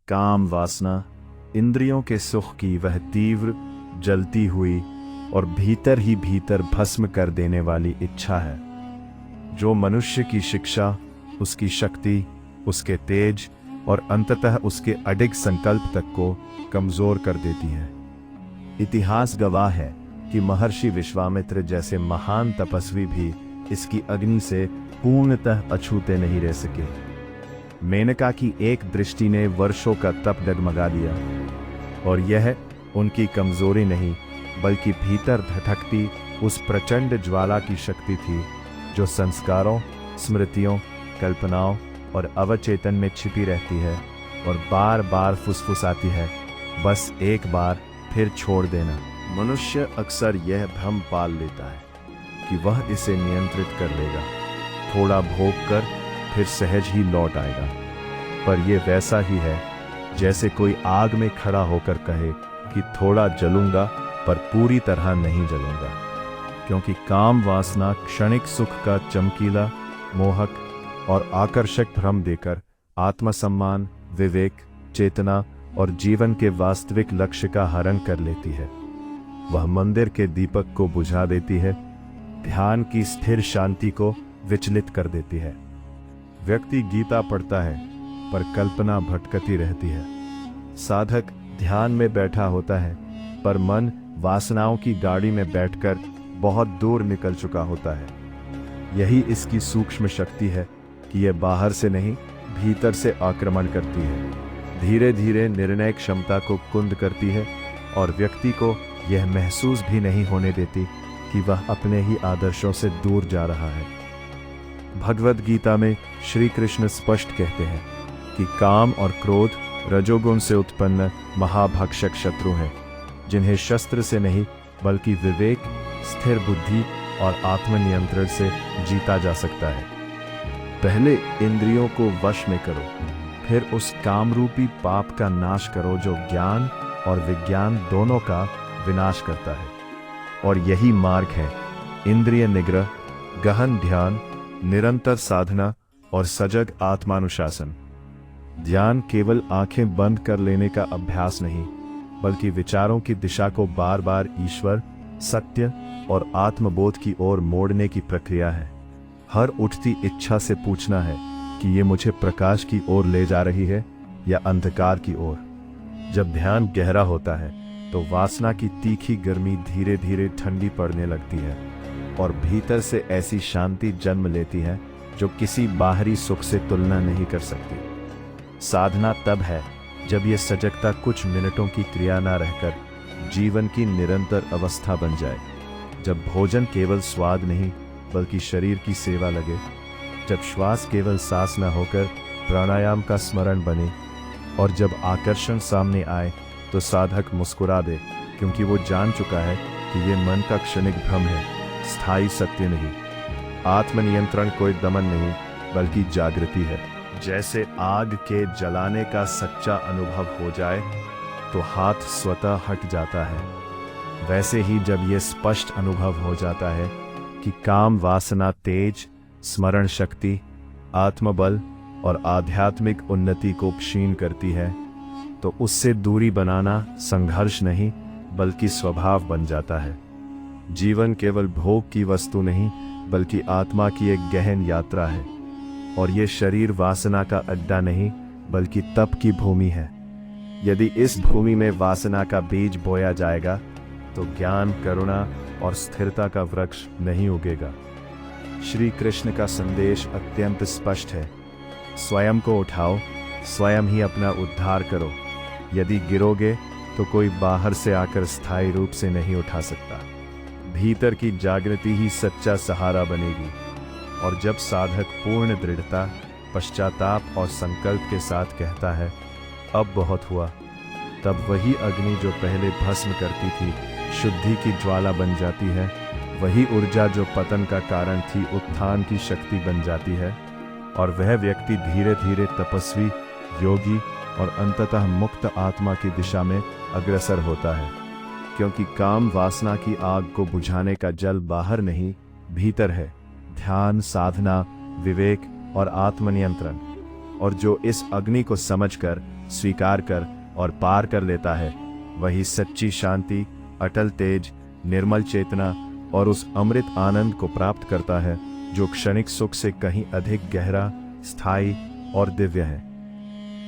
काम वासना इंद्रियों के सुख की वह तीव्र, जलती हुई और भीतर ही भीतर भस्म कर देने वाली इच्छा है, जो मनुष्य की शिक्षा, उसकी शक्ति, उसके तेज और अंततः उसके अडिग संकल्प तक को कमजोर कर देती है। इतिहास गवाह है कि महर्षि विश्वामित्र जैसे महान तपस्वी भी इसकी अग्नि से पूर्णतः अछूते नहीं रह सके। मेनका की एक दृष्टि ने वर्षों का तप डगमगा दिया, और यह उनकी कमजोरी नहीं बल्कि भीतर धधकती उस प्रचंड ज्वाला की शक्ति थी, जो संस्कारों, स्मृतियों, कल्पनाओं और अवचेतन में छिपी रहती है और बार बार फुसफुसाती है, बस एक बार फिर छोड़ देना। मनुष्य अक्सर यह भ्रम पाल लेता है कि वह इसे नियंत्रित कर लेगा, थोड़ा भोग कर फिर सहज ही लौट आएगा। पर यह वैसा ही है जैसे कोई आग में खड़ा होकर कहे कि थोड़ा जलूंगा पर पूरी तरह नहीं जलूंगा, क्योंकि काम वासना क्षणिक सुख का चमकीला, मोहक और आकर्षक भ्रम देकर आत्मसम्मान, विवेक, चेतना और जीवन के वास्तविक लक्ष्य का हरण कर लेती है। वह मंदिर के दीपक को बुझा देती है, ध्यान की स्थिर शांति को विचलित कर देती है। व्यक्ति गीता पढ़ता है पर कल्पना भटकती रहती है। साधक ध्यान में बैठा होता है पर मन वासनाओं की गाड़ी में बैठकर बहुत दूर निकल चुका होता है। यही इसकी सूक्ष्म शक्ति है कि यह बाहर से नहीं, भीतर से आक्रमण करती है, धीरे धीरे निर्णय क्षमता को कुंद करती है और व्यक्ति को यह महसूस भी नहीं होने देती कि वह अपने ही आदर्शों से दूर जा रहा है। भगवद गीता में श्री कृष्ण स्पष्ट कहते हैं कि काम और क्रोध रजोगुण से उत्पन्न महाभक्षक शत्रु हैं, जिन्हें शस्त्र से नहीं बल्कि विवेक, स्थिर बुद्धि और आत्मनियंत्रण से जीता जा सकता है। पहले इंद्रियों को वश में करो, फिर उस कामरूपी पाप का नाश करो जो ज्ञान और विज्ञान दोनों का विनाश करता है। और यही मार्ग है इंद्रिय निग्रह, गहन ध्यान, निरंतर साधना और सजग आत्मानुशासन। ध्यान केवल आंखें बंद कर लेने का अभ्यास नहीं, बल्कि विचारों की दिशा को बार बार ईश्वर, सत्य और आत्मबोध की ओर मोड़ने की प्रक्रिया है। हर उठती इच्छा से पूछना है कि ये मुझे प्रकाश की ओर ले जा रही है या अंधकार की ओर। जब ध्यान गहरा होता है तो वासना की तीखी गर्मी धीरे धीरे ठंडी पड़ने लगती है और भीतर से ऐसी शांति जन्म लेती है जो किसी बाहरी सुख से तुलना नहीं कर सकती। साधना तब है जब यह सजगता कुछ मिनटों की क्रिया ना रहकर जीवन की निरंतर अवस्था बन जाए, जब भोजन केवल स्वाद नहीं बल्कि शरीर की सेवा लगे, जब श्वास केवल सांस न होकर प्राणायाम का स्मरण बने, और जब आकर्षण सामने आए तो साधक मुस्कुरा दे, क्योंकि वो जान चुका है कि ये मन का क्षणिक भ्रम है, स्थायी सत्य नहीं। आत्मनियंत्रण कोई दमन नहीं बल्कि जागृति है। जैसे आग के जलाने का सच्चा अनुभव हो जाए तो हाथ स्वतः हट जाता है, वैसे ही जब यह स्पष्ट अनुभव हो जाता है कि काम वासना तेज, स्मरण शक्ति, आत्मबल और आध्यात्मिक उन्नति को क्षीण करती है, तो उससे दूरी बनाना संघर्ष नहीं बल्कि स्वभाव बन जाता है। जीवन केवल भोग की वस्तु नहीं बल्कि आत्मा की एक गहन यात्रा है, और ये शरीर वासना का अड्डा नहीं बल्कि तप की भूमि है। यदि इस भूमि में वासना का बीज बोया जाएगा तो ज्ञान, करुणा और स्थिरता का वृक्ष नहीं उगेगा। श्री कृष्ण का संदेश अत्यंत स्पष्ट है, स्वयं को उठाओ, स्वयं ही अपना उद्धार करो। यदि गिरोगे तो कोई बाहर से आकर स्थायी रूप से नहीं उठा सकता। भीतर की जागृति ही सच्चा सहारा बनेगी, और जब साधक पूर्ण दृढ़ता, पश्चाताप और संकल्प के साथ कहता है अब बहुत हुआ, तब वही अग्नि जो पहले भस्म करती थी शुद्धि की ज्वाला बन जाती है। वही ऊर्जा जो पतन का कारण थी उत्थान की शक्ति बन जाती है, और वह व्यक्ति धीरे धीरे तपस्वी, योगी और अंततः मुक्त आत्मा की दिशा में अग्रसर होता है। क्योंकि काम वासना की आग को बुझाने का जल बाहर नहीं, भीतर है। ध्यान, साधना, विवेक और आत्मनियंत्रण, और जो इस अग्नि को समझकर, स्वीकार कर और पार कर लेता है, वही सच्ची शांति, अटल तेज, निर्मल चेतना और उस अमृत आनंद को प्राप्त करता है जो क्षणिक सुख से कहीं अधिक गहरा, स्थायी और दिव्य है।